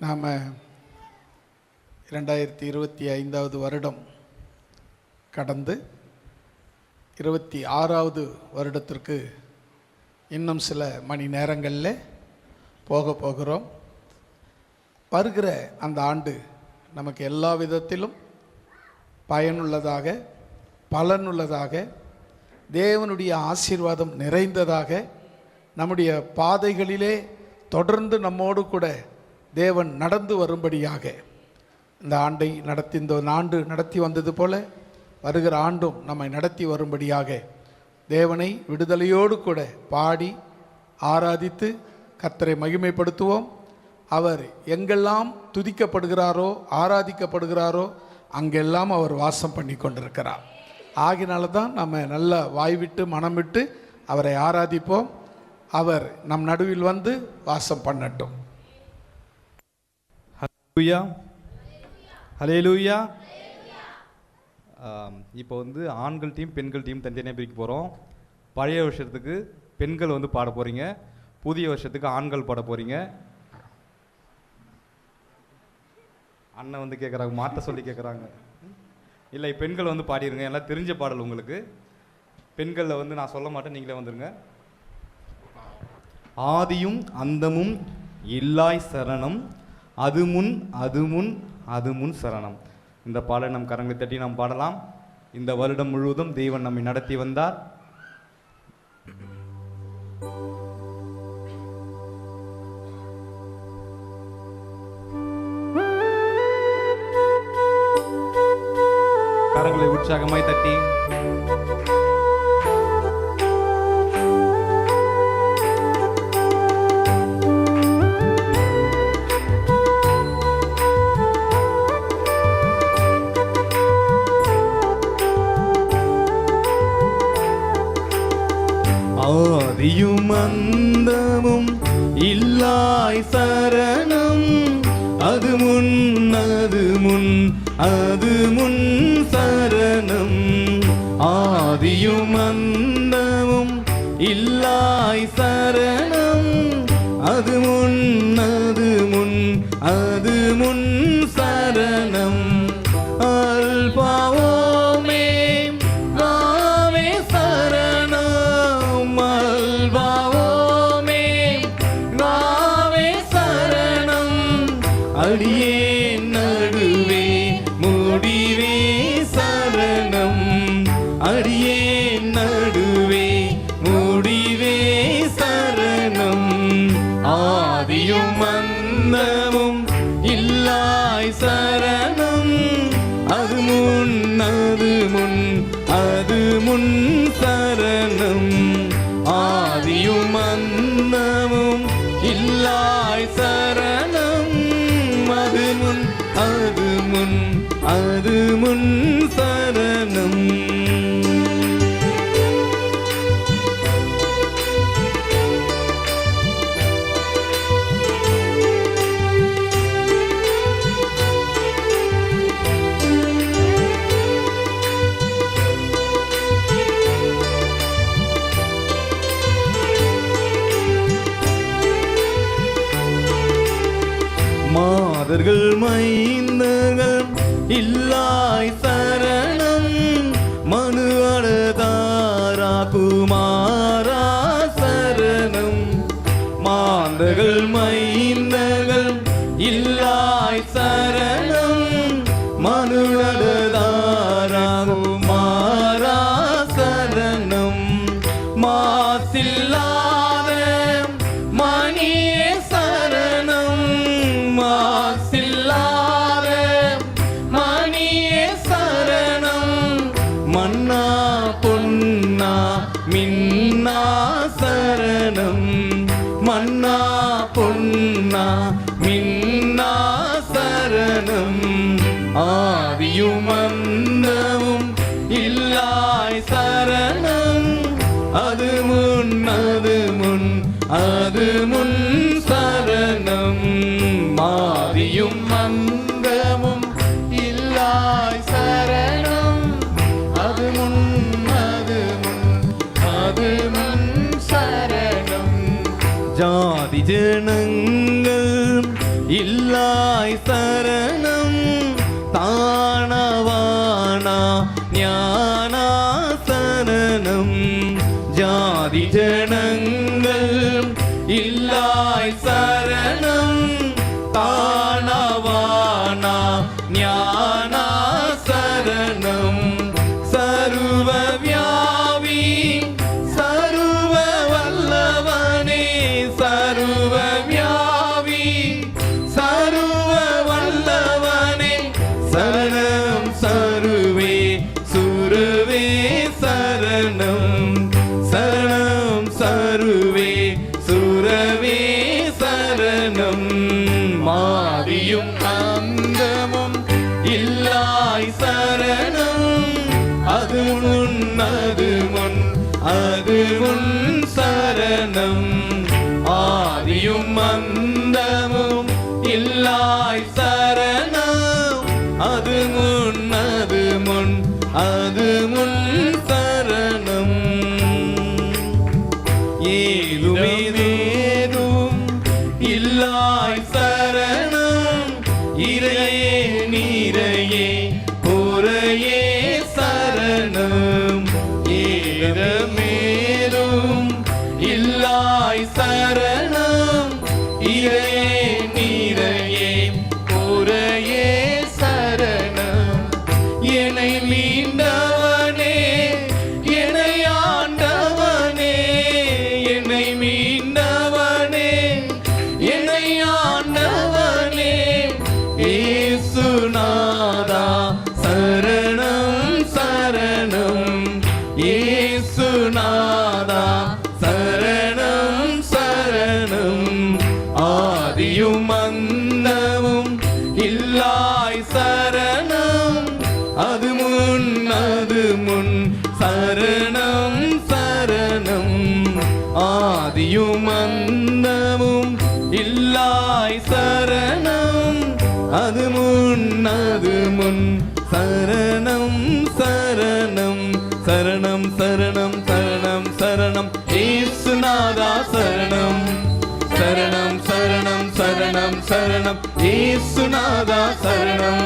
நாம் 2025 வருடம் கடந்து 26வது வருடத்திற்கு இன்னும் சில மணி நேரங்களில் போகிறோம். வருகிற அந்த ஆண்டு நமக்கு எல்லா விதத்திலும் பயனுள்ளதாக, பலனுள்ளதாக, தேவனுடைய ஆசீர்வாதம் நிறைந்ததாக, நம்முடைய பாதைகளிலே தொடர்ந்து நம்மோடு கூட தேவன் நடந்து வரும்படியாக இந்த ஆண்டை இந்த ஆண்டு நடத்தி வந்தது போல வருகிற ஆண்டும் நம்மை நடத்தி வரும்படியாக தேவனை விடுதலையோடு கூட பாடி ஆராதித்து கர்த்தரை மகிமைப்படுத்துவோம். அவர் எங்கெல்லாம் துதிக்கப்படுகிறாரோ, ஆராதிக்கப்படுகிறாரோ அங்கெல்லாம் அவர் வாசம் பண்ணி கொண்டிருக்கிறார். ஆகினால தான் நம்ம நல்ல வாய்விட்டு மனம் விட்டு அவரை ஆராதிப்போம். அவர் நம் நடுவில் வந்து வாசம் பண்ணட்டும். ஹல்லேலூயா, ஹல்லேலூயா. இப்போ ஆண்கள் டீம் பெண்கள் டீம் தனித்தனியாக பிரிக்க போகிறோம். பழைய வருஷத்துக்கு பெண்கள் பாட போகிறீங்க, புதிய வருஷத்துக்கு ஆண்கள் பாட போகிறீங்க. அண்ணன் கேட்குறாங்க, மாற்ற சொல்லி கேட்குறாங்க. இல்லை, பெண்கள் பாடிடுங்க, எல்லாம் தெரிஞ்ச பாடல் உங்களுக்கு. பெண்களில் நான் சொல்ல மாட்டேன், நீங்களே வந்துடுங்க. ஆதியும் அந்தமும் இல்லாய் சரணம், அது முன் அது முன் அது முன் சரணம். இந்த பாடலை நம் கரங்களை தட்டி நாம் பாடலாம். இந்த வருடம் முழுவதும் தேவன் நம்மை நடத்தி வந்தார். கரங்களை உற்சாகமாய் தட்டி ஆதியும் அந்தமும் இல்லாய் சரணம், அது முன் அது முன் அது முன் சரணம். ஆதியும் அந்தமும் இல்லாய் சரணம், அது முன் அது முன் அது முன் சரணம். அல்பாவோமே வாவே சரணம், அல்பாவோமே வாவே சரணம். அடியே நடுவே முடிவே சரணம், அடியே நடுவே முடிவே சரணம். ஆதியும் அந்தமும் இல்லாய் சரணம், அது முன் அது முன் அது முன் சரணம். ஆதியும் அந்தமும் இல்லாய் சரணம், அது முன் அது முன் அது முன் சரணம். மாதர்கள் மைந்தர்கள் இல்லாய் சரணம், மனு அழதாரா குமாரா சரணம். மாந்தர்கள் மைந்தர்கள் இல்லாய் சரணம், மனு அழதாரா குமாரா சரணம். மாசில்லாத மணியே சரணம், மாசில்லாத மணியே சரணம். மன்னா பொன்னா மின்னா சரணம், மன்னா பொன்னா மின்னா சரணம். ஆதியும் அந்தமும் இல்லாய் சரணம், அது முன் அது முன் அது முன் சரணம். ஆதியும் அந்தமும் இல்லாய் சரணம், அது முன் அது முன் அது முன் சரணம். ஜாதி ஜனங்கள் இல்லாய் சரணம் தானவானா ஞானா சரணம் ஜாதி ஜனங்கள் இல்லாய் சரணம் தானவானா ஞானா சரணம் சர்வ வியாபி சர்வ வல்லவனே சர்வ வியாபி சர்வ வல்லவனே சரணம் சருவே சுரவே சரணம் சரணம் சருவே சுரவே சரணம் மாரியும் அந்தமும் இல்லாய் சரணம் அது முன் அது முன் சரணம் ஆதியும் அந்தமும் இல்லாய் சரணம் அது முன் சரணம் ஏதுமேதும் இல்லாய் சரணம் இறையே நீரையே பொறையே சரணம் ஏதமேதும் இல்லாய் சரணம் இறையே நீரையே பொறையே சரணம் என்னை மீண்டவனே என்னை ஆண்டவனே என்னை மீண்டவனே என்னை ஆண்டவனே ஏசுநாதா சரணம் சரணம் ஏசுநாதா சரணம் சரணம் ஆதியும் அந்தமும் இல்லாய் சரணம் அது முன் சரணம் சரணம் ஆதியும் அந்தமும் இல்லாய் சரணம் அது முன் சரணம் சரணம் சரணம் சரணம் சரணம் சரணம் ஏசுநாதா சரணம் சரணம் சரணம் சரணம் சரணம் ஏசுநாதா சரணம்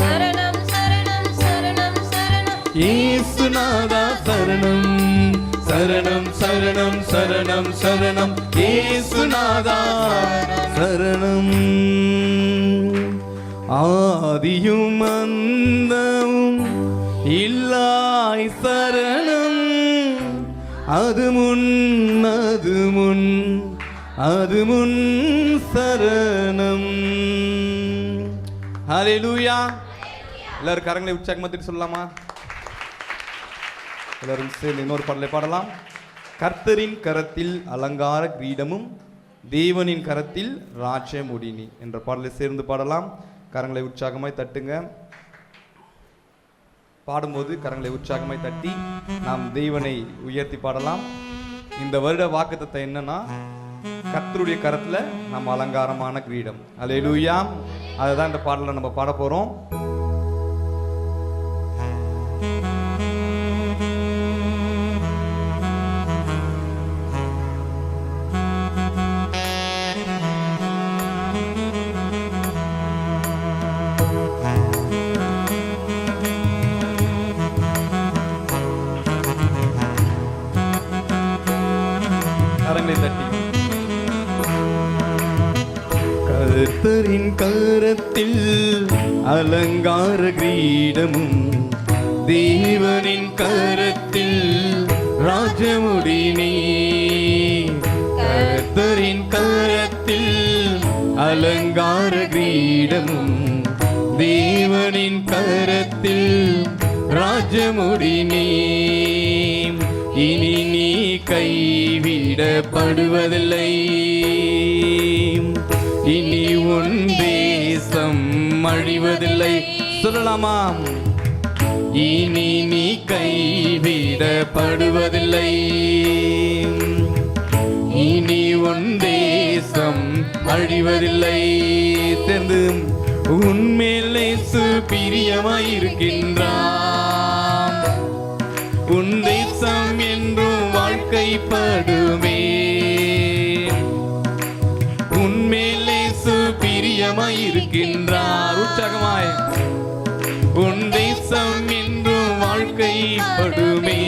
சரணம் சரணம் சரணம் சரணம் ஏசுநாதா சரணம் சரணம் சரணம் சரணம் சரணம் ஏசுநாதா சரணம் ஆதியும் அந்தமும் இல்லாய் சரணம் அது முன் சரணம் ஹல்லேலூயா. எல்லாரும் கரங்களை உற்சாகமாத்திட்டு சொல்லலாமா? எல்லாரும் சேர்ந்து இன்னொரு பாடலை பாடலாம். கர்த்தரின் கரத்தில் அலங்கார கிரீடமும் தேவனின் கரத்தில் ராஜமுடினி என்ற பாடலை சேர்ந்து பாடலாம். கரங்களை உற்சாகமாய் தட்டுங்க. பாடும்போது கரங்களை உற்சாகமாய் தட்டி நாம் தேவனை உயர்த்தி பாடலாம். இந்த வருட வாக்குத்தத்தம் என்னன்னா, கர்த்தருடைய கரத்துல நம்ம அலங்காரமான கிரீடம். அல்லேலூயா. அதுதான் இந்த பாடலை நம்ம பாட போறோம். கர்த்தரின் கரத்தில் அலங்கார கிரீடமும் தேவனின் கரத்தில் ராஜமுடினி. கர்த்தரின் கரத்தில் அலங்கார கிரீடமும் தேவனின் கரத்தில் ராஜமுடினி. இனி நீ கைவிடப்படுவதில்லை, இனி உன் தேசம் அழிவதில்லை. சொல்லலாமா? இனி நீ கைவிடப்படுவதில்லை, இனி உன் தேசம் அழிவதில்லை. சேர்ந்து உன்மேலே பிரியமாயிருக்கின்றான், உன் தேசம் என்றும் வாழ்க்கைப்படுமே. உன்மேலே பிரியமாய் இருக்கின்றார். உற்சாகமாய் உன் தேசம் என்றும் வாழ்க்கைப்படுமே.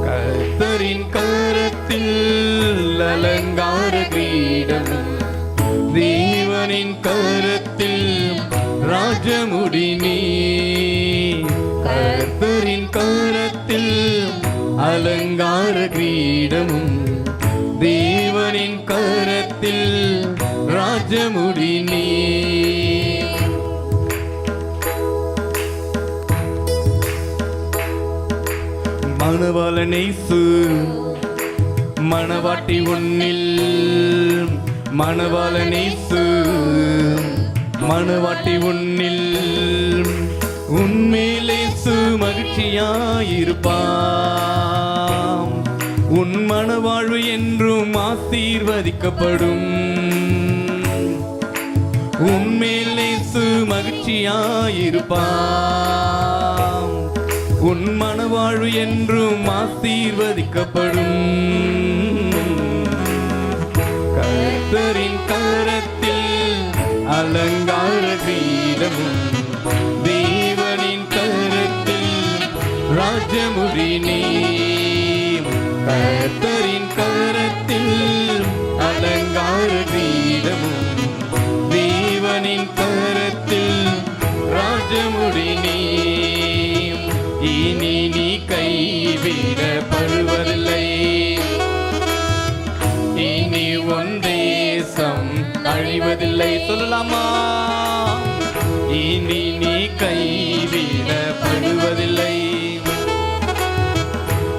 கர்த்தரின் கரத்தில் அலங்கார கிரீடமும் தேவனின் கரத்தில் ராஜமுடி நீ. கர்த்தரின் கரத்தில் அலங்கார கிரீடமும் தேவனின் கரத்தில் ராஜமுடி நீ. மணவாளனேசு மணவாட்டி உன்னில். மணவாளனேசு மணவாட்டி உன்னில். உன்மேலேசு மகிழ்ச்சியாயிருப்பாம். உன் மணவாழ்வு என்றும் ஆசீர்வதிக்கப்படும். உன்மேலேசு மகிழ்ச்சியாயிருப்பாம். உன் மணவாழ்வு என்றும் ஆசீர்வதிக்கப்படும். கர்த்தரின் கரத்தில் அலங்கார கிரீடமும் தேவனின் கரத்தில் ராஜமுடி நீ. கர்த்தரின் கரத்தில் அலங்கார கிரீடமும் தேவனின் கரத்தில் ராஜமுடி நீ. இனி நீ கைவிடப்படுவதில்லை. இனி உன் தேசம் அழிவதில்லை. சொல்லலாமா? இனி நீ கைவிடப்படுவதில்லை.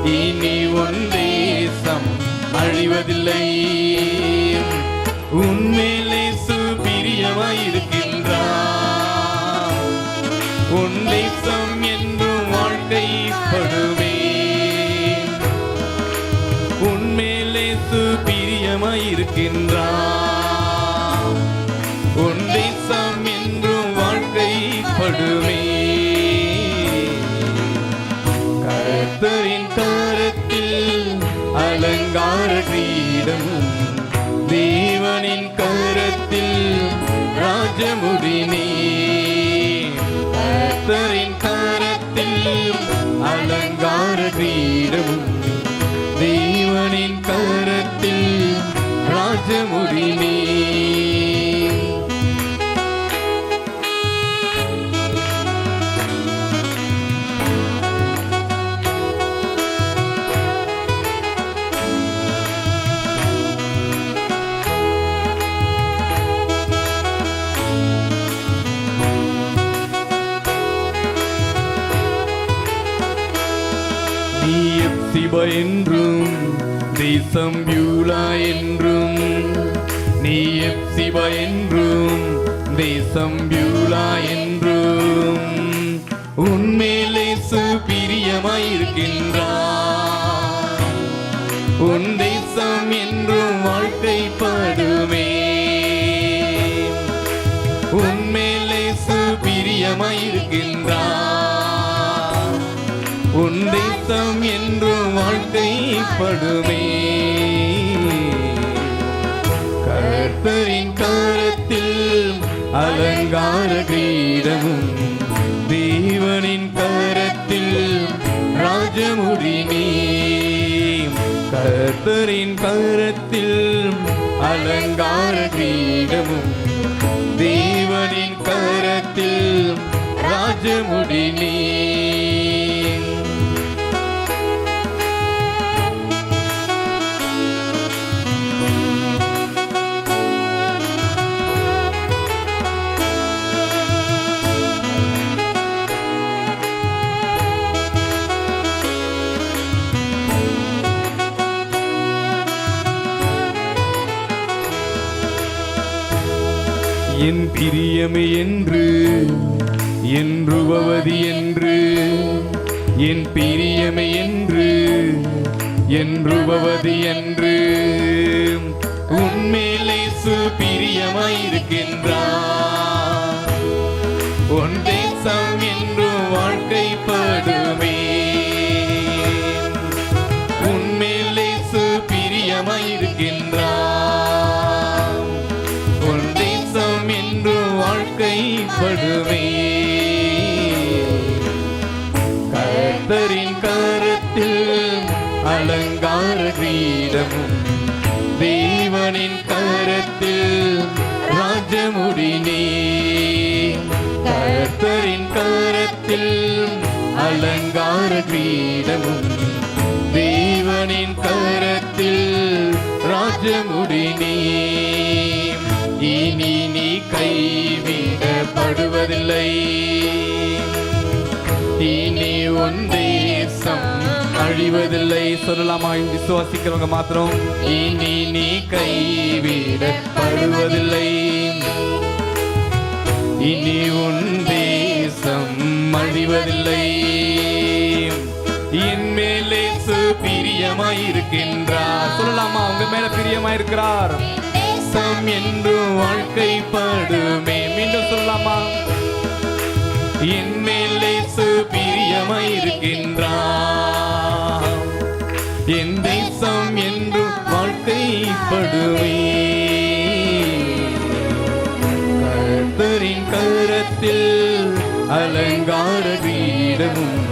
இனி உன் தேசம் அழிவதில்லை. உன்மேலே பிரியமாயிருக்கின்றார். உன் தேசம் என்றும் வாழ்க்கைப்படுமே. உன்மேலே பிரியமாயிருக்கின்றார். உன் தேசம் என்றும் வாழ்க்கைப்படுமே. கர்த்தரின் கரத்தில் அலங்கார கிரீடமும் தேவனின் கரத்தில் ராஜமுடி நீ. கர்த்தரின் கரத்தில் அலங்கார கிரீடமும் தேவனின் கரத்தில் ராஜமுடி நீ. சிவ என்றும் தேசம் பியூலா என்றும். நீ சிவ என்றும் தேசம் பியூலா என்றும். உன்மேலே பிரியமாயிருக்கின்றார். உன் தேசம் என்றும் வாழ்க்கைப்படுமே. உன்மேலே பிரியமாயிருக்கின்றார். உன் தேசம் என்றும் வாழ்க்கைப்படுமே. கர்த்தரின் கரத்தில் அலங்கார கிரீடமும் தேவனின் கரத்தில் ராஜமுடி நீ. கர்த்தரின் கரத்தில் அலங்கார கிரீடமும் தேவனின் கரத்தில் ராஜமுடி நீ. என் பிரியமே என்று என்றுபவதி என்று. என் பிரியமே என்று என்றுபவதி என்று. உன்மேலே பிரியமாயிருக்கின்றார். உன் தேசம் என்றும் வாழ்க்கைப்படுமே. உன்மேலே பிரியமாயிருக்கின்றார். கர்த்தரின் கரத்தில் அலங்கார கிரீடமும் தேவனின் கரத்தில் ராஜமுடி நீ. கர்த்தரின் கரத்தில் அலங்கார கிரீடமும் தேவனின் கரத்தில் ராஜமுடி நீ. இனி நீ கைவிடப்படுவதில்லை, இனி உன் தேசம் அழிவதில்லை. சொல்லலாமா? விசுவாசிக்கிறவங்க மாத்திரம். இனி நீ கைவிடப்படுவதில்லை, இனி உன் தேசம் அழிவதில்லை. என் மேலே பிரியமாயிருக்கின்றார். சொல்லலாமா? உங்க மேல பிரியமாயிருக்கிறார். தேசம் என்று வாழ்க்கைப்படுமே. மீண்டும் சொல்லலாமா? என் மேலே பிரியமாயிருக்கின்றார். என் தேசம் என்று வாழ்க்கைப்படுமே. கர்த்தரின் கரத்தில் அலங்கார கிரீடமும்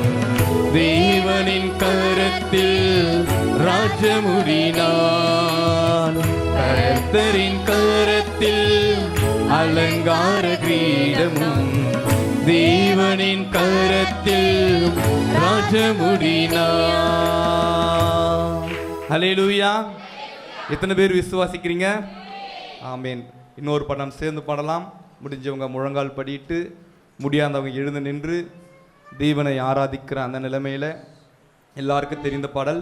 தேவனின் கரத்தில் ராஜமுடி நான். கர்த்தரின் கரத்தில் அலங்கார கிரீடமும் தேவனின் கரத்தில் ராஜமுடி நான். ஹல்லேலூயா. எத்தனை பேர் விசுவாசிக்கிறீங்க? ஆமென். இன்னொரு படம் சேர்ந்து பாடலாம். முடிஞ்சவங்க முழங்கால் படிட்டு, முடியாதவங்க எழுந்து நின்று தேவனை ஆராதிக்கிற அந்த நிலைமையில் எல்லாருக்கும் தெரிந்த பாடல்.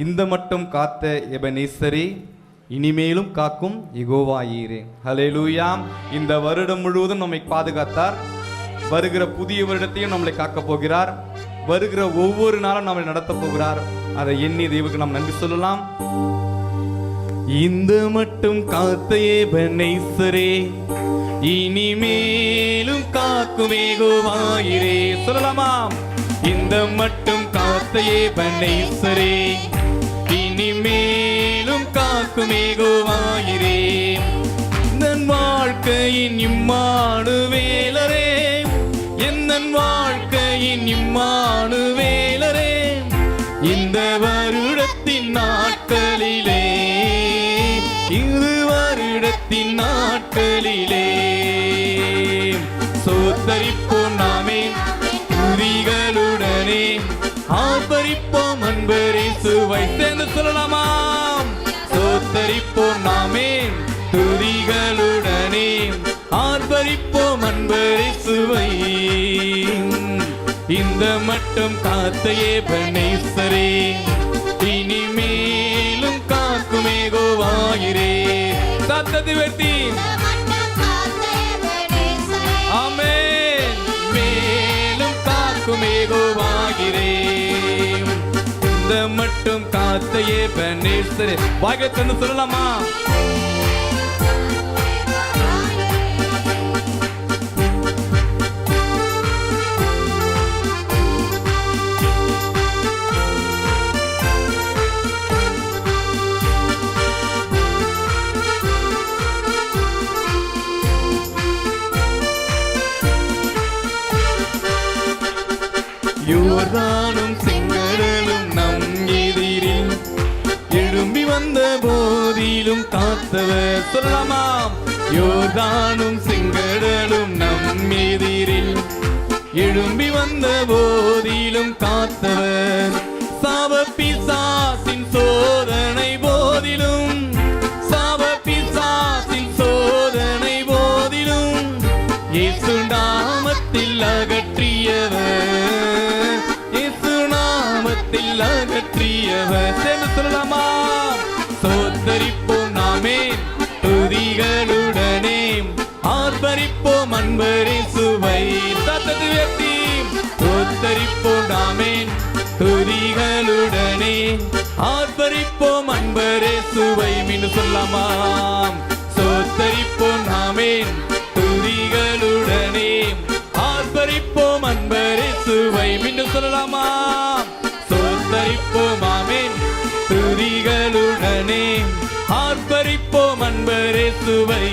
இந்த மட்டும் காத்த எபனேசரே, இனிமேலும் காக்கும் யெகோவா ஈரே. ஹல்லேலூயா. இந்த வருடம் முழுவதும் நம்மை பாதுகாத்தார். வருகிற புதிய வருடத்தையும் நம்மளை காக்க போகிறார். வருகிற ஒவ்வொரு நாளும் நம்மளை நடத்த போகிறார். அதை எண்ணி தேவனுக்கு நாம் நன்றி சொல்லலாம். இந்த மட்டும் காத்த எபனேசரே, இனிமேலும் காக்கும் யெகோவா ஈரே. சொல்லலாமா? இந்த மட்டும் காத்த எபனேசரே, இனிமேலும் காக்கும் யெகோவா ஈரே. என் வாழ்க்கையின் இம்மானுவேலரே, என் வாழ்க்கையின் இம்மானுவேலரே, இந்த வருடத்தின் நாட்களிலே, இது வருடத்தின் நாட்களிலே சோத்தரிப்போம் நாமே துதிகளுடனே, ஆர்ப்பரிப்போம் அன்பரே சுவை. சேர்ந்து சொல்லலாமா? சோத்தரிப்போம் நாமே துதிகளுடனே, ஆர்ப்பரிப்போம் அன்பரே சுவை. இந்த மட்டும் காத்த எபனேசரே, இனிமேலும் காக்கும் யெகோவா ஈரே. சத்தத்தை உயர்த்தி ஆமென். மேலும் காக்கும் யெகோவா ஈரே. இந்த மட்டும் காத்த எபனேசரே. வாய்களை திறந்து சொல்லலாமா? யோர்தானும் செங்கடலும் நம் எதிரில் எழும்பி வந்த போதிலும் காத்தவர். சொல்லலாமா? யோர்தானும் செங்கடலும் நம் எதிரில் எழும்பி வந்த போதிலும் காத்தவர். சாப பிசாசின் சோதனை போதிலும், சாப பிசாசின் சோதனை போதிலும் இயேசு நாமத்தில் அகற்றியவர், இயேசு நாமத்தில் அகற்றியவர். சேர்ந்து சொல்லலாமா? சோத்தரிப்போம் நாமே துதிகளுடனே, ஆர்ப்பரிப்போம் அன்பரே சுவை. சத்தத்தை உயர்த்தி சோத்தரிப்போம் நாமே துதிகளுடனே, ஆர்ப்பரிப்போம் அன்பரே சுவை. மீண்டும் சொல்லலாமா? சோத்தரிப்போம் நாமே துதிகளுடனே, ஆர்ப்பரிப்போம் அன்பரே சுவை. மீண்டும் சொல்லலாமா? சோத்தரிப்போம் ஆமென் துதிகளுடனே, ஆர்ப்பரிப்போம் அன்பரே சுவை.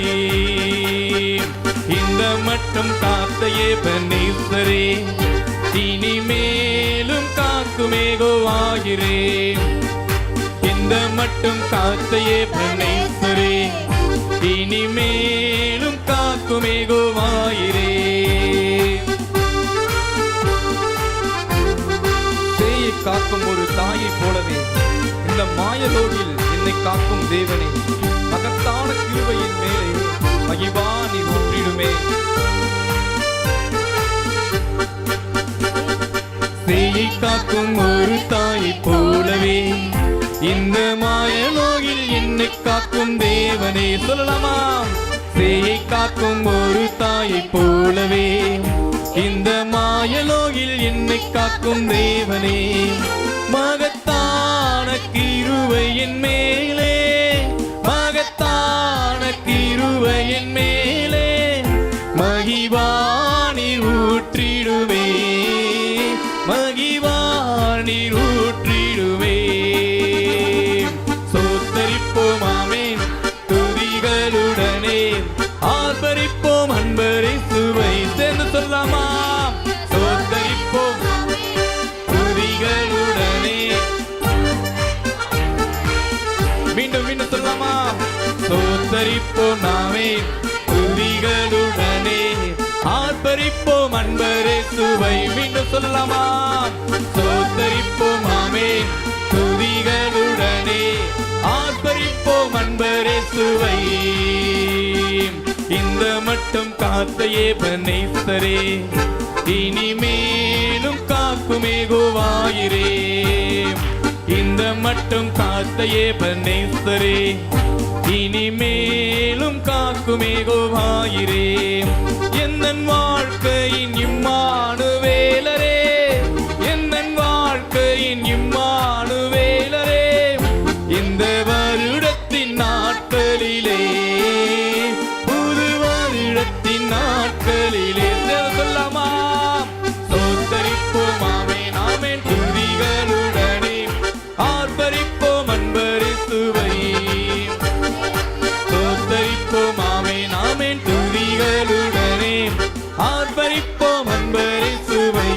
இந்த மட்டும் காத்த எபனேசரே, இனிமேலும் காக்கும் யெகோவாயிரே. இந்த மட்டும் காத்த எபனேசரே, இனிமேலும் காக்கும் யெகோவாயிரே. சேயை காக்கும் ஒரு தாயை போலவே இந்த மாயலோகில் என்னை காக்கும் தேவனே, மகத்தான கிருபையின் மேலே மகிவா நீ ஊற்றிடுமே. சேயை காக்கும் ஒரு தாயை போலவே இந்த மாயலோகில் என்னை காக்கும் தேவனே. சொல்லலாமா? சேயை காக்கும் ஒரு தாயை போலவே இந்த மாயலோகில் என்னை காக்கும் தேவனே, மகத்தான கிருபையின் மேலே, மகத்தான கிருபையின் மேலே மகிவா நீர் ஊற்றிடுவே, மகிவா நீர் ஊற்றிடுவே. சோத்தரிப்போம் ஆமென் துதிகளுடனே, ஆர்ப்பரிப்போம் அன்பரை சுவை சேர்ந்து சொல்லாமா? சோத்தரிப்போம் துதிகளுடனே, மீண்டும் மீண்டும் சொல்லாமா? சோத்தரிப்போம் நாமே துதிகளுடனே, ஆர்ப்பரிப்போம் அன்பரே சுவை. மீண்டும் சொல்லலாமா? சோத்தரிப்போம் ஆமே துதிகளுடனே, ஆர்ப்பரிப்போம் அன்பரே சுவை. இந்த மட்டும் காத்த எபனேசரே, இனிமேலும் காக்கும் யெகோவாயிரே. இந்த மட்டும் காத்த எபனேசரே, இனிமேலும் காக்கும் யெகோவாயிரே. என்னன் வாழ்க்கையின் இம்மானுவேலரே, என்னன் வாழ்க்கையின் இம்மானுவேலரே, இந்த வருடத்தின் நாட்களிலே, புது வருடத்தின் நாட்களிலே சொல்லாமா? சோத்தரிப்போம் ஆமென் ஆமென் துதிகளுடனே, ஆர்ப்பரிப்போம் அன்பரே சுவை. சோத்தரிப்போம் ஆமென் ஆமென் துதிகளுடனே, ஆர்ப்பரிப்போம் அன்பரே சுவை.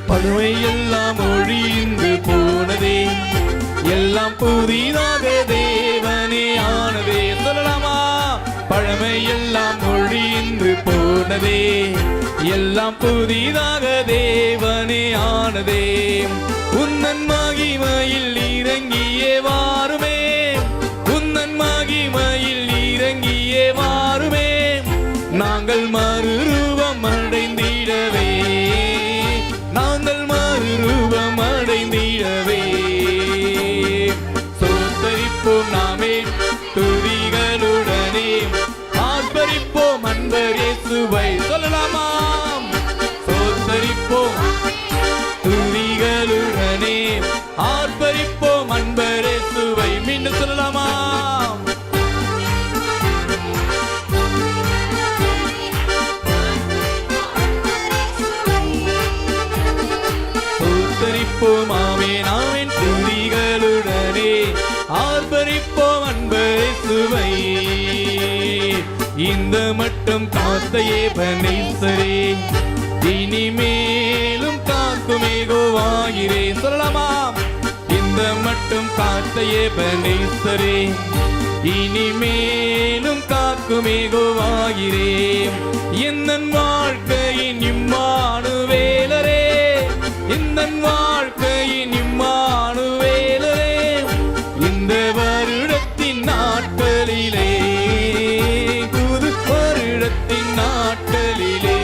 பழுவை எல்லாம் ஒழிந்து போனதே, எல்லாம் புதிதாக தேவனே ஆனதே. சொல்லலாமா? பழமை எல்லாம் ஒழிந்து போனதே, எல்லாம் புதிதாக தேவனே ஆனதே. உன்னன் மகிமையில் இறங்கியே வாருமே, உன்னன் மகிமையில் இறங்கியே வாருமே, நாங்கள் மறுரூபம் அடைந்திடவே, நாங்கள் மறுரூபம் அடைந்திடவே. சோத்தரிப்போம் நாமே துதிகளுடனே, ஆர்ப்பரிப்போம் அன்பர் இயேசுவை. சொல்லலாமா? சோத்தரிப்போம் துதிகளுடனே, ஆர்ப்பரிப்போம் அன்பர் இயேசுவை. மீண்டும் சொல்லலாமா? சோத்தரிப்போம் ஆமென் ஆமென் துதிகளுடனே, ஆர்ப்பரிப்போம் அன்பரை சுவை. இந்த மட்டும் காத்த எபனேசரே, இனிமேலும் காக்கும் யெகோவாயிரே. சொல்லலாமா? இந்த மட்டும் காத்த எபனேசரே, இனிமேலும் காக்கும் யெகோவாயிரே. என்னன் வாழ்க்கையின் இம்மானுவேலரே, என்னன் வாழ்க்கையின் இம்மானுவேலரே, இந்த வருடத்தின் நாட்களிலே, புது வருடத்தின் நாட்களிலே.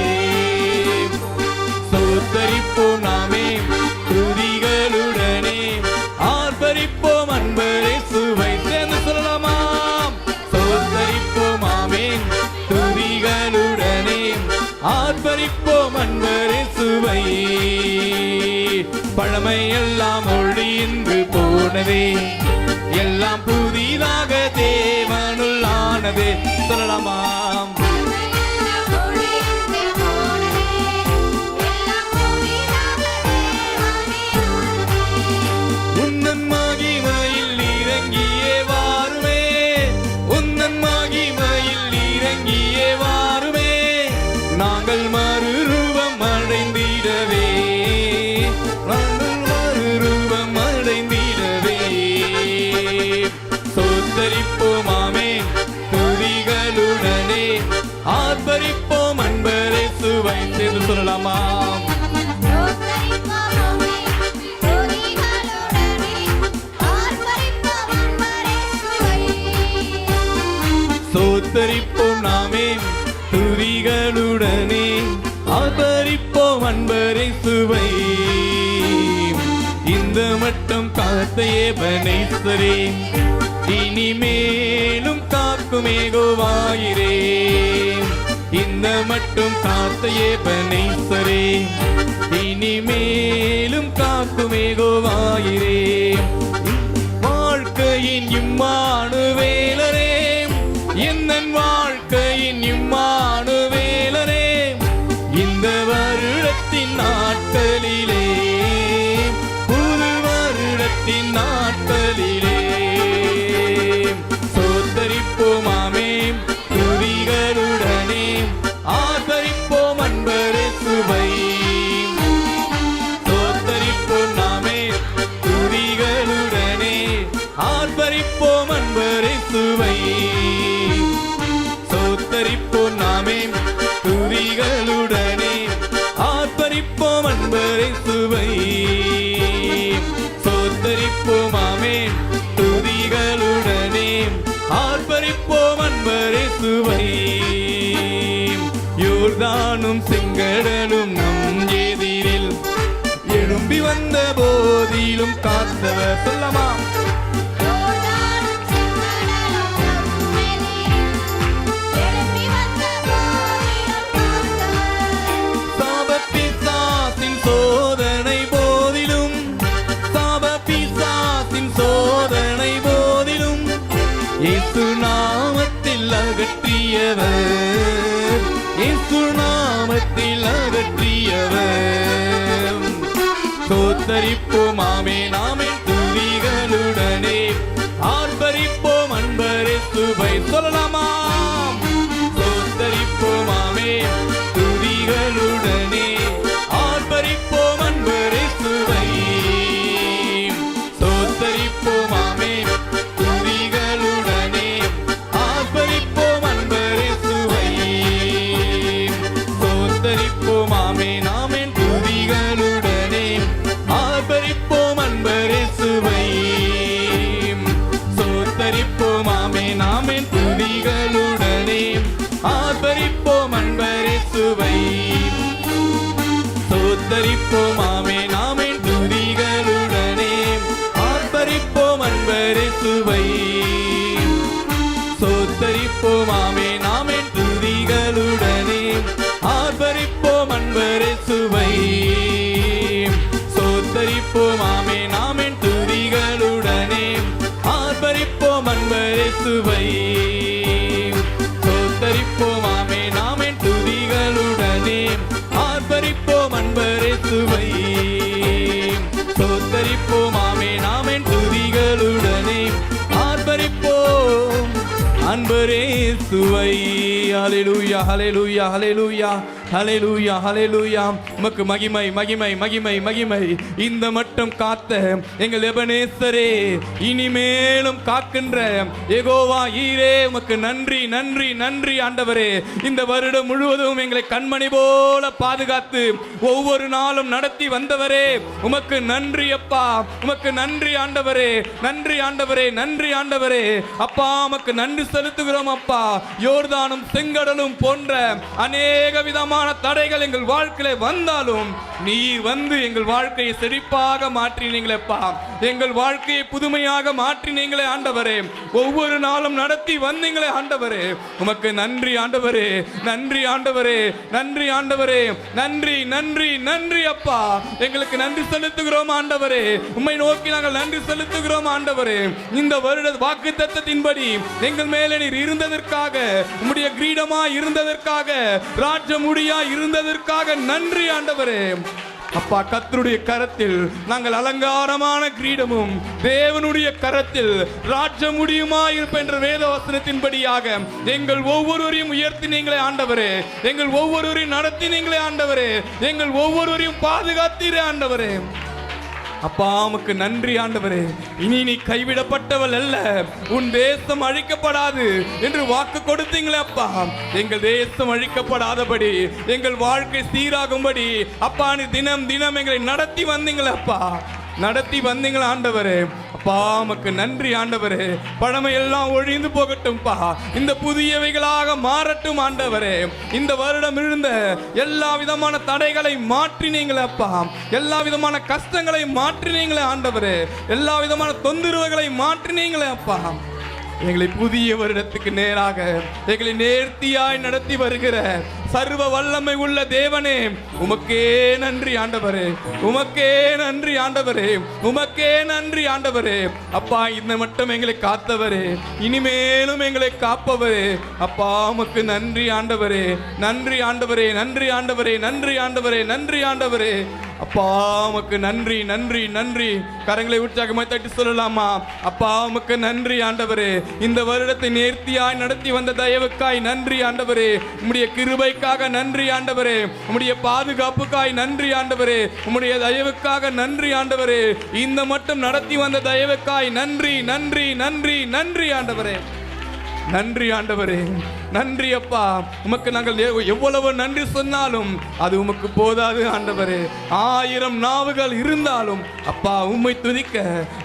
சோத்தரிப்போம் நாமே துதிகளுடனே, ஆர்ப்பரிப்போம் அன்பரை சுவை. சேர்ந்து சொல்லலாமா? சோத்தரிப்போம் ஆமென் துதிகளுடனே, ஆர்ப்பரிப்போம் அன்பரை சுவை. பழமை எல்லாம் ஒழிந்து போனதே, எல்லாம் புதிதாக தேவனுள் ஆனதே. போனதே. சொல்லலாமாம். உன்னன் மகிமையில் இறங்கியே வாருமே, உன்னன் மகிமையில் இறங்கியே வாருமே, நாங்கள் மறுரூபம் அடைந்திடவே, நாங்கள் மறுரூபம் அடைந்திடவே. சோத்தரிப்போமாமே துதிகளுடனே, ஆர்ப்பரிப்போம் அன்பரை சுவை. சேர்ந்து சொல்லலாமாம். சோத்தரிப்போம் நாமே துதிகளுடனே, ஆதரிப்போம் அன்பரை சுவை. இந்த மட்டும் காத்த எபனேசரே, இனிமேலும் காக்கும் யெகோவாயிரே. இந்த மட்டும் காத்த எபனேசரே, இனிமேலும் காக்கும் யெகோவாயிரே. வாழ்க்கையின் இம்மானுவேலரே, என்னன் வாழ்க்கையின் இம்மானுவேலரே, இந்த வருடத்தின் நாட்களிலே, புது வருடத்தின் நாட்களிலே. சோத்தரிப்போமாமே துதிகளுடனே, ஆதரிப்போம் அன்பரை சுவை. சோத்தரிப்போம் நாமே துதிகளுடனே, ஆர்ப்பரிப்போம் அன்பரை சுவை. சோத்தரிப்போம் நாமே துதிகளுடனே, ஆர்ப்பரிப்போம் அன்பரை சுவை. சோத்தரிப்போமாமே துதிகளுடனே, ஆர்ப்பரிப்போம் அன்பரை சுவை. யோர்தானும் செங்கடலும் நம் எதிரில் எழும்பி வந்த போதிலும் காத்தவர். சொல்லமா. சாபப்பிசாசின் சோதனை போதிலும், சாபப்பிசாசின் சோதனை போதிலும், இயேசு நாமத்தில் அகற்றியவர், இயேசு நாமத்தில் அகற்றியவர். சோத்தரிப்போமாமே நாமே துதிகளுடனே, ஆர்ப்பரிப்போம் அன்பரை சுவை. சொல்லலாமாம். சோத்தரிப்போமாமே துதிகளுடனே, ஆர்ப்பரிப்போம் அன்பரை சுவை. சோத்தரிப்போமாமே துதிகளுடனே, ஆர்ப்பரிப்போம் அன்பரை சுவை. சோத்தரிப்போமாமே நாமே துதிகளுடனே, ஆர்ப்பரிப்போம் அன்பரை சுவை. சோத்தரிப்போமாமே நாமே துதிகளுடனே, ஆர்ப்பரிப்போம் அன்பரை சுவை. சோத்தரிப்போமாமே நாமே துதிகளுடனே, ஆர்ப்பரிப்போம் அன்பரை சுவை. சோத்தரிப்போமாமே நாமே துதிகளுடனே, ஆர்ப்பரிப்போம் அன்பரை சுவை. சோத்தரிப்போமாமே நாமே துதிகளுடனே, ஆர்ப்பரிப்போம் அன்பரை சுவை. சோத்தரிப்போமாமே நாமே துதிகளுடனே, ஆர்ப்பரிப்போம் அன்பரை சுவை. சோத்தரிப்போமாமே நாமே துதிகளுடனே, ஆர்ப்பரிப்போம் அன்பரே சுவை. ஹல்லேலூயா ஹல்லேலூயா ஹல்லேலூயா ஹல்லேலூயா ஹல்லேலூயா. உமக்கு மகிமை மகிமை மகிமை மகிமை. இந்த மட்டும் காத்த எங்கள் எபனேசரே, இனிமேலும் காக்கின்ற யெகோவா ஈரே, உமக்கு நன்றி நன்றி நன்றி ஆண்டவரே. இந்த வருடம் முழுவதும் எங்களை கண்மணி போல பாதுகாத்து ஒவ்வொரு நாளும் நடத்தி வந்தவரே, உமக்கு நன்றி அப்பா, உமக்கு நன்றி ஆண்டவரே, நன்றி ஆண்டவரே, நன்றி ஆண்டவரே. அப்பா உமக்கு நன்றி செலுத்துகிறோம் அப்பா. யோர்தானும் செங்கடலும் போன்ற அநேக விதமான தடைகள் எங்கள் வாழ்க்கையில வந்தாலும் நீர் வந்து எங்கள் வாழ்க்கையை செழிப்பாக மாற்றினீங்களேப்பா. எங்கள் வாழ்க்கையை புதுமையாக மாற்றினீங்களே ஆண்டவரே. ஒவ்வொரு நாளும் நடத்தி வந்தீங்களே ஆண்டவரே. உமக்கு நன்றி ஆண்டவரே, நன்றி ஆண்டவரே, நன்றி ஆண்டவரே, நன்றி நன்றி நன்றி அப்பா. எங்களுக்கு நன்றி செலுத்துகிறோம் ஆண்டவரே. உம்மை நோக்கி நாங்கள் நன்றி செலுத்துகிறோம் ஆண்டவரே. இந்த வருட வாக்குத்தத்தத்தின்படி எங்கள் மேலே நீர் இருந்ததற்காக, உம்முடைய கிரீடமா இருந்ததற்காக, ராஜ முடியா இருந்ததற்காக நன்றி ஆண்டவரே. அப்பா, கர்த்தருடைய கரத்தில் நாங்கள் அலங்காரமான கிரீடமும் தேவனுடைய கரத்தில் ராஜ முடியுமா இருப்ப என்ற வேத வசனத்தின்படியாக எங்கள் ஒவ்வொருவரையும் உயர்த்தினீங்களே ஆண்டவரே. எங்கள் ஒவ்வொருவரையும் நடத்தினீங்களே ஆண்டவரே. எங்கள் ஒவ்வொருவரையும் பாதுகாத்தீரே ஆண்டவரே. அப்பா, உமக்கு நன்றி ஆண்டவரே. இனி நீ கைவிடப்பட்டவள் அல்ல, உன் தேசம் அழிக்கப்படாது என்று வாக்கு கொடுத்தீங்களே அப்பா. எங்கள் தேசம் அழிக்கப்படாதபடி, எங்கள் வாழ்க்கை சீராகும்படி அப்பா நீ தினம் தினம் எங்களை நடத்தி வந்தீங்களே அப்பா, நடத்தி வந்தீங்களா ஆண்டவரே. அப்பா, உமக்கு நன்றி ஆண்டவரே. பழமை எல்லாம் ஒழிந்து போகட்டும்பா, இந்த புதியவைகளாக மாறட்டும் ஆண்டவரே. இந்த வருடம் இருந்த எல்லா விதமான தடைகளை மாற்றினீங்களே அப்பா, எல்லா விதமான கஷ்டங்களை மாற்றினீங்களே ஆண்டவரே, எல்லா விதமான தொந்தரவுகளை மாற்றினீங்களே அப்பா. எங்களை புதிய வருடத்துக்கு நேராக எங்களை நேர்த்தியாய் நடத்தி வருகிற சர்வ வல்லமை உள்ள தேவனே, உமக்கே நன்றி ஆண்டவரே, உமக்கே நன்றி ஆண்டவரே, உமக்கே நன்றி ஆண்டவரே. அப்பா, இந்த மட்டும் எங்களை காத்தவரே, இனிமேலும் எங்களை காப்பவரே. அப்பா, உமக்கு நன்றி ஆண்டவரே, நன்றி ஆண்டவரே, நன்றி ஆண்டவரே, நன்றி ஆண்டவரே, நன்றி ஆண்டவரே. அப்பா, உமக்கு நன்றி நன்றி நன்றி. கரங்களை உற்சாகமாய் தட்டி சொல்லலாமா? அப்பா, உமக்கு நன்றி ஆண்டவரே. இந்த வருடத்தை நேர்த்தியாய் நடத்தி வந்த தயவுக்காய் நன்றி ஆண்டவரே. உம்முடைய கிருபைக்காக நன்றி ஆண்டவரே. உம்முடைய பாதுகாப்புக்காய் நன்றி ஆண்டவரே. உம்முடைய தயவுக்காக நன்றி ஆண்டவரே. இந்த மட்டும் நடத்தி வந்த தயவுக்காய் நன்றி நன்றி நன்றி நன்றி ஆண்டவரே. நன்றி ஆண்டவரே, நன்றி அப்பா. உமக்கு நாங்கள் எவ்வளவு நன்றி சொன்னாலும் அது உமக்கு போதாது ஆண்டவரே. 1000 நாவுகள் இருந்தாலும் அப்பா உம்மை துதிக்க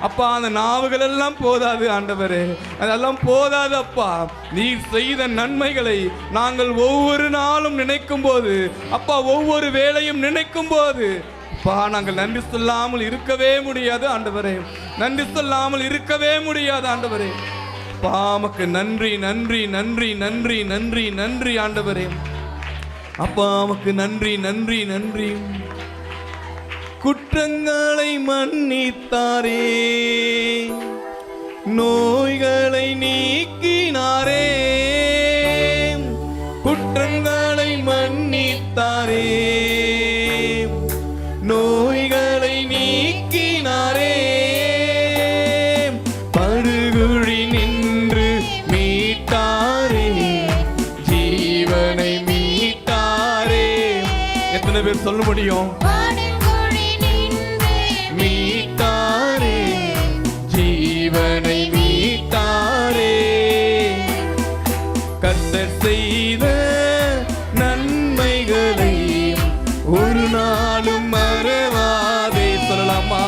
அப்பா அந்த நாவுகள் எல்லாம் போதாது ஆண்டவரே, அதெல்லாம் போதாது அப்பா. நீர் செய்த நன்மைகளை நாங்கள் ஒவ்வொரு நாளும் நினைக்கும் போது அப்பா, ஒவ்வொரு வேளையும் நினைக்கும் போது அப்பா, நாங்கள் நன்றி சொல்லாமல் இருக்கவே முடியாது ஆண்டவரே, நன்றி சொல்லாமல் இருக்கவே முடியாது ஆண்டவரே. பாமக்கு நன்றி நன்றி நன்றி நன்றி நன்றி நன்றி ஆண்டவரே. அப்பா, உமக்கு நன்றி நன்றி நன்றி. குற்றங்களை மன்னித்தாரே, நோய்களை நீக்கினாரே, குற்றங்களை மன்னித்தாரே, நோய்களை நீக்கினாரே, படுகுழி நின்று மீட்டாரே, ஜீவனை மீட்டாரே. எத்தனை பேர் சொல்ல முடியும்? மீட்டாரே, ஜீவனை மீட்டாரே. கர்த்தர் செய்த நன்மைகளை ஒரு நாளும் மறவாதே. சொல்லலாமா?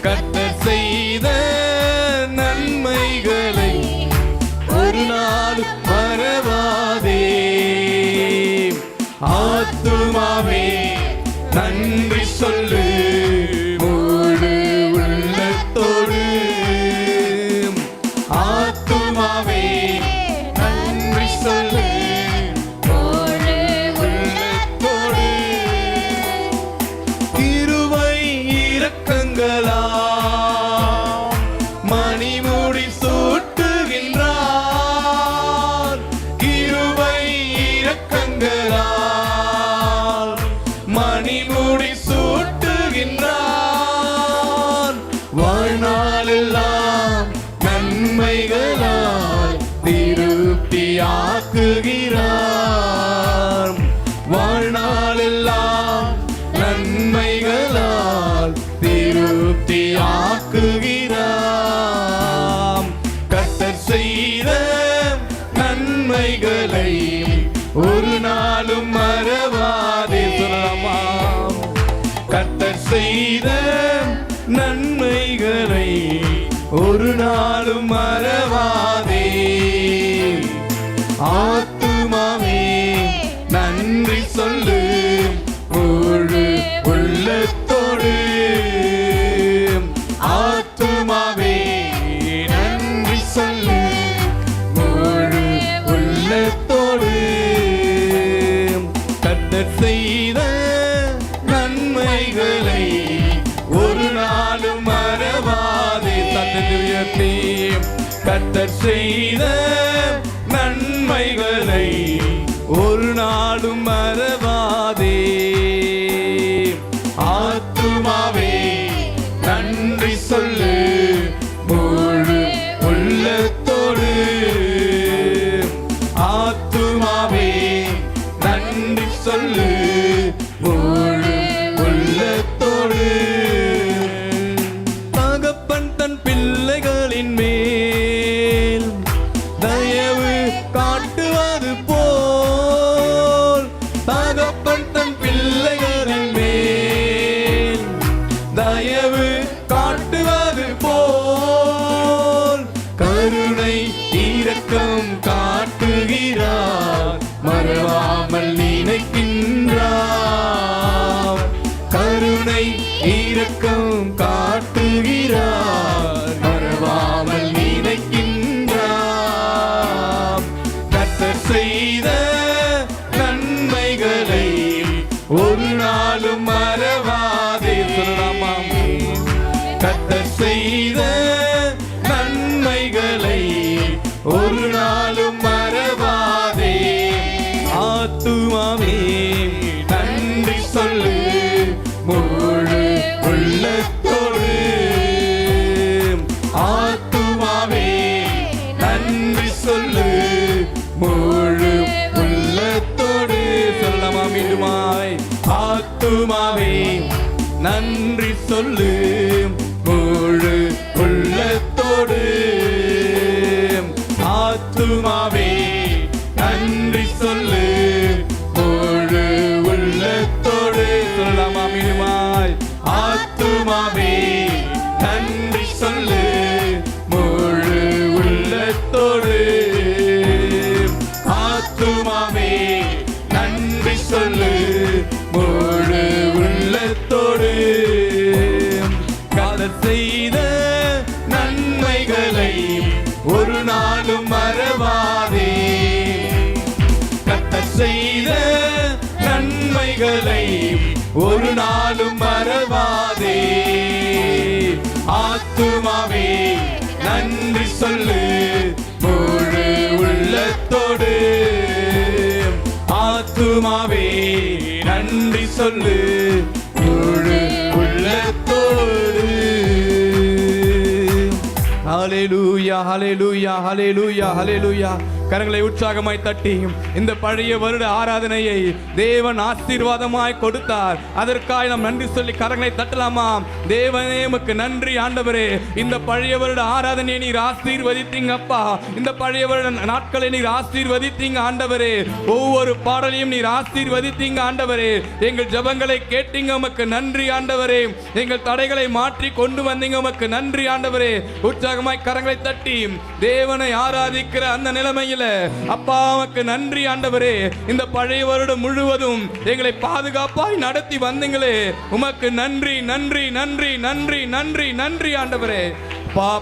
கர்த்தர் செய்த நன்மைகளை ஒரு நாள் மறவாதே. ஆத்துமாவே நன்றி சொல்லு முழு உள்ளத்தோடு. ஆத்துமாவே நன்றி சொல்லு முழு உள்ளத்தோடு. கிருபை இரக்கங்களா மணிமுடி சூட்டுகின்றார், கிருபை இரக்கங்களால் மணிமுடி சூட்டுகின்றார். வாழ்நாளெல்லாம் நன்மைகளால் திருப்தியாக்குகிறார். வாழ்நாளெல்லாம் நன்மைகளால் திருப்தியாக்குகிறார். கர்த்தர் செய்த நன்மைகளை ஒரு நாளும் மறவாதே. சொல்லலாமா? கர்த்தர் செய்த நன்மைகளை ஒரு நாளும் மறவாதே. ஆத்துமாவே நன்றி சொல்லு முழு உள்ளத்தோடு. கர்த்தர் செய்த நன்மைகளை ஒரு நாளும் மறவாதே. ஆத்துமாவே நன்றி சொல்லு முழு உள்ளத்தோடு. ஆத்துமாவே நன்றி சொல்லு முழு உள்ளத்தோடு. தகப்பன் தன் பிள்ளைகளின் மேல் தயவு காட்டுவது போல், தகப்பன் தன் பிள்ளைகளின் மேல் தயவு காட்டுவது போல் கருணை இரக்கம் காட்டுகிறார், மறவாமல் நினைக்கின்றார். கருணை இரக்கம் காட்டுகிறார், மறவாமல் நினைக்கின்றார். கர்த்தர் செய்த நன்மைகளை ஒரு நாளும் மறவாதே. சொல்லலாமாம். கர்த்தர் செய்த நன்மைகளை ஒரு நாளும் மறவாதே. ஆத்துமாவே நன்றி சொல்லு முழு உள்ளத்தோடு. ஆத்துமாவே நன்றி சொல்லு முழு உள்ளத்தோடு. சொல்லலாமா மீண்டுமாய். ஆத்துமாவே நன்றி சொல்லு முழு உள்ளத்தோடு. ஆத்துமாவே நன்றி சொல்லு முழு உள்ளத்தோடு. சொல்லலாமா மீண்டுமாய். ஆத்துமாவே நன்றி சொல்லு முழு உள்ளத்தோடு. ஆத்துமாவே நன்றி சொல்லு முழு உள்ளத்தோடு. கர்த்தர் செய்த நன்மைகளை ஒரு நாளும் மறவாதே. கர்த்தர் செய்த நன்மைகளை ஒரு நாளும் மறவாதே. ஆத்துமாவே நன்றி சொல்லு முழு உள்ளத்தோடு. ஆத்துமாவே நன்றி சொல்லு முழு உள்ளத்தோடு. ஹல்லேலூயா ஹல்லேலூயா ஹல்லேலூயா ஹல்லேலூயா. கரங்களை உற்சாகமாய் தட்டி இந்த பழைய வருட ஆராதனையை தேவன் ஆசீர்வாதமாய் கொடுத்தார். அதற்காக நாம் நன்றி சொல்லி கரங்களை தட்டலாமா? தேவனே உமக்கு நன்றி ஆண்டவரே. இந்த பழைய வருட ஆராதனையை நீர் ஆசீர்வதித்தீங்க அப்பா. இந்த பழைய வருட நாட்களை நீர் ஆசீர்வதித்தீங்க ஆண்டவரே. ஒவ்வொரு பாடலையும் நீர் ஆசீர்வதித்தீங்க ஆண்டவரே. எங்கள் ஜெபங்களை கேட்டீங்க, உமக்கு நன்றி ஆண்டவரே. எங்கள் தடைகளை மாற்றி கொண்டு வந்தீங்க, உமக்கு நன்றி ஆண்டவரே. உற்சாகமாய் கரங்களை தட்டி தேவனை ஆராதிக்கிற அந்த நிலைமையில் அப்பா உமக்கு நன்றி ஆண்டவரே. இந்த பழைய வருடம் முழுவதும் எங்களை பாதுகாப்பாய் நடத்தி வந்தீங்களே, உமக்கு நன்றி நன்றி நன்றி நன்றி நன்றி நன்றி ஆண்டவரே.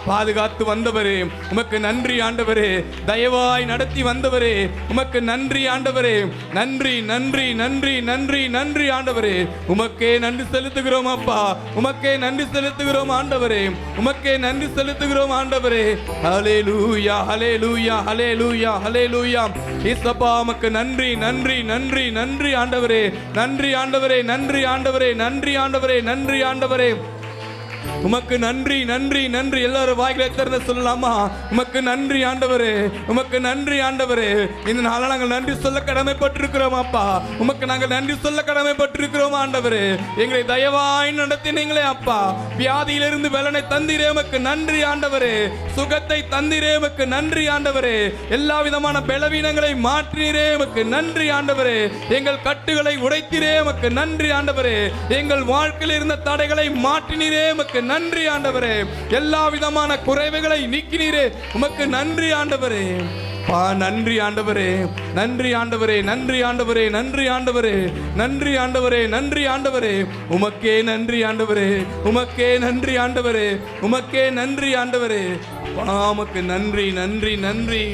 பாதுகாத்து வந்தவரே உமக்கு நன்றி ஆண்டவரே. தயவாய் நடத்தி வந்தவரே உமக்கு நன்றி ஆண்டவரே. நன்றி நன்றி நன்றி நன்றி நன்றி ஆண்டவரே. உமக்கே நன்றி செலுத்துகிறோம் அப்பா. உமக்கே நன்றி செலுத்துகிறோம் ஆண்டவரே. உமக்கே நன்றி செலுத்துகிறோம் ஆண்டவரே. ஹல்லேலூயா ஹல்லேலூயா ஹல்லேலூயா ஹல்லேலூயா. இயேசுப்பா உமக்கு நன்றி நன்றி நன்றி நன்றி ஆண்டவரே. நன்றி ஆண்டவரே. நன்றி ஆண்டவரே. நன்றி ஆண்டவரே. நன்றி ஆண்டவரே. உமக்கு நன்றி நன்றி நன்றி. எல்லாரும் வாய்களை திறந்து சொல்லலாமா? உமக்கு நன்றி ஆண்டவரே. உமக்கு நன்றி ஆண்டவரே. இந்த நாள நாங்கள் நன்றி சொல்ல கடமைப்பட்டிருக்கிறோம் அப்பா. உமக்கு நாங்கள் நன்றி சொல்ல கடமைப்பட்டிருக்கிறோம் ஆண்டவரே. எங்களை தயவாய் நடத்தினீங்களே அப்பா. வியாதியிலிருந்து பலனை தந்தீரே, உமக்கு நன்றி ஆண்டவரே. சுகத்தை தந்தீரே, உமக்கு நன்றி ஆண்டவரே. எல்லா விதமான பலவீனங்களை மாற்றினீரே, உமக்கு நன்றி ஆண்டவரே. எங்கள் கட்டுகளை உடைத்தீரே, உமக்கு நன்றி ஆண்டவரே. எங்கள் வாழ்க்கையில் இருந்த தடைகளை மாற்றினீரே, உமக்கு நன்றி ஆண்டவரே. எல்லா விதமான குறைவுகளை நீக்கினீரே, உமக்கு நன்றி ஆண்டவரே. நன்றி ஆண்டவரே. நன்றி ஆண்டவரே. நன்றி ஆண்டவரே. நன்றி ஆண்டவரே. நன்றி ஆண்டவரே. நன்றி ஆண்டவரே. உமக்கே நன்றி ஆண்டவரே. உமக்கே நன்றி ஆண்டவரே. உமக்கே நன்றி ஆண்டவரே. உமக்கு நன்றி நன்றி நன்றி.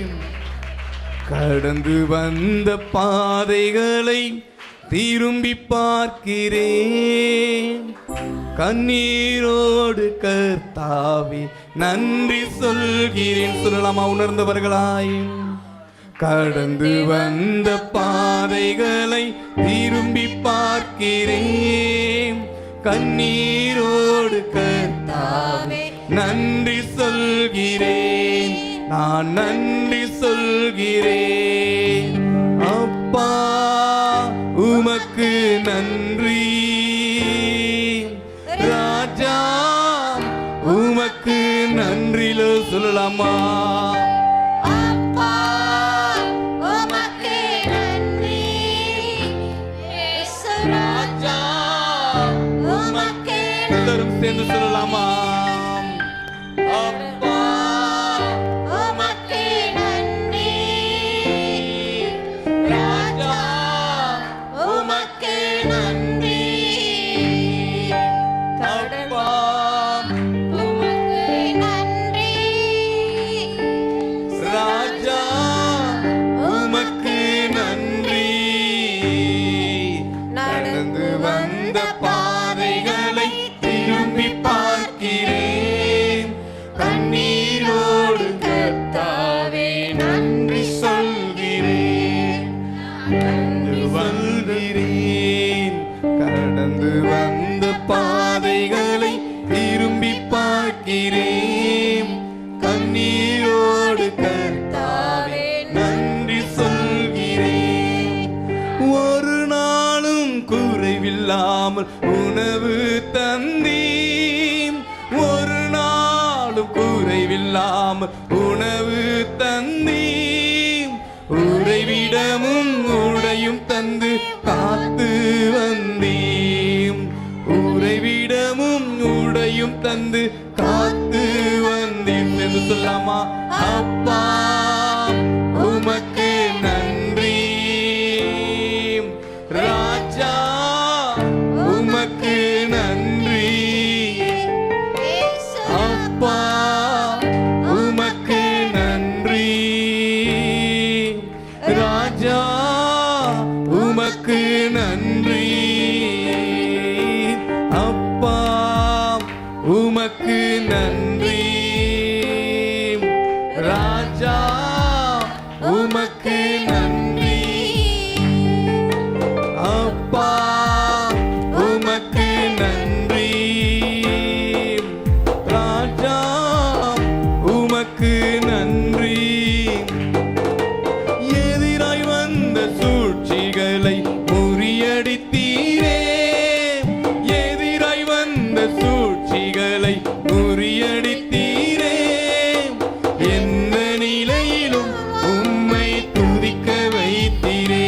கடந்து வந்த பாதைகளை திரும்பி பார்க்கிறேன். கண்ணீரோடு கர்த்தாவே நன்றி சொல்கிறேன். சொல்லலாமா உணர்ந்தவர்களாய்? கடந்து வந்த பாதைகளை திரும்பி பார்க்கிறேன். கண்ணீரோடு கர்த்தாவே நன்றி சொல்கிறேன். நான் நன்றி சொல்கிறேன். அப்பா உமக்கு நன்றி. ராஜா உமக்கு நன்றிலோ சொல்லலாமா? எல்லாரும் சேர்ந்து சொல்லலாமா? அப்பா உமக்கு நன்றி. ராஜா உமக்கு நன்றி. அப்பா உமக்கு நன்றி. ராஜா உமக்கு நன்றி. நடந்து வந்த பாதைகளை திரும்பி பார்க்கிறேன். கண்ணீரோடு கர்த்தாவே நன்றி சொல்கிறேன். கடந்து வந்தேன். கடந்து வந்த பாதைகளை திரும்பி பார்க்கிறேன். கண்ணீரோடு கர்த்தாவே நன்றி சொல்கிறேன். ஒரு நாளும் குறைவில்லாமல் உணவு தந்தீம். ஒரு நாளும் குறைவில்லாமல் உணவு தந்தீம். உறைவிடமும் உடையும் தந்து காத்து வந்தீம். உறைவிடமும் உடையும் தந்து காத்து வந்தீம் என்று சொல்லாமா? அப்பா உமக்கு நன்றி. ராஜா உமக்கு நன்றி. அப்பா உமக்கு நன்றி. ராஜா உமக்கு நன்றி. அப்பா உமக்கு நன்றி. ராஜா உமக்கு நன்றி. அப்பா உமக்கு நன்றி. ராஜா உமக்கு நன்றி. எதிராய் வந்த சூழ்ச்சிகளை முறியடித்தீரே. எதிராய் வந்த சூழ்ச்சிகளை முறியடித்தீரே. எந்த நிலையிலும் உம்மை துதிக்க வைத்தீரே.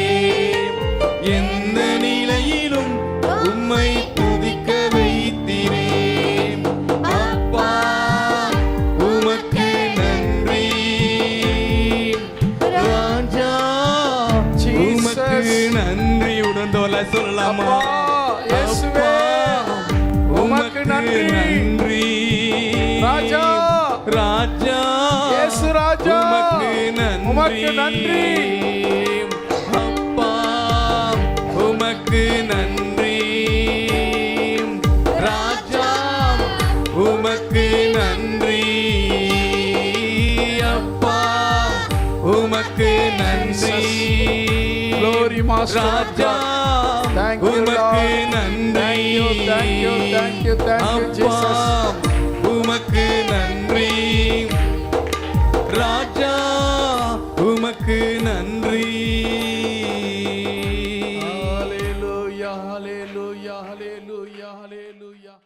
எந்த நிலையிலும் உம்மை துதிக்க வைத்தீரே. அப்பா உமக்கு நன்றி. ராஜா உமக்கு நன்றி. உணர்ந்தோல சொல்லலாமா? இயேசுவே, உமக்கு நன்றி. ராஜா, ராஜா இயேசு ராஜா, உமக்கு நன்றி. அப்பா உமக்கு நன்றி. ராஜா உமக்கு நன்றி. அப்பா உமக்கு நன்றி. Glory Master. Raja Thank you, உமக்கு Lord. நன்றி. Thank you, thank you, thank you, அப்பா Jesus. உமக்கு நன்றி. ராஜா உமக்கு நன்றி. Hallelujah, hallelujah, hallelujah, hallelujah.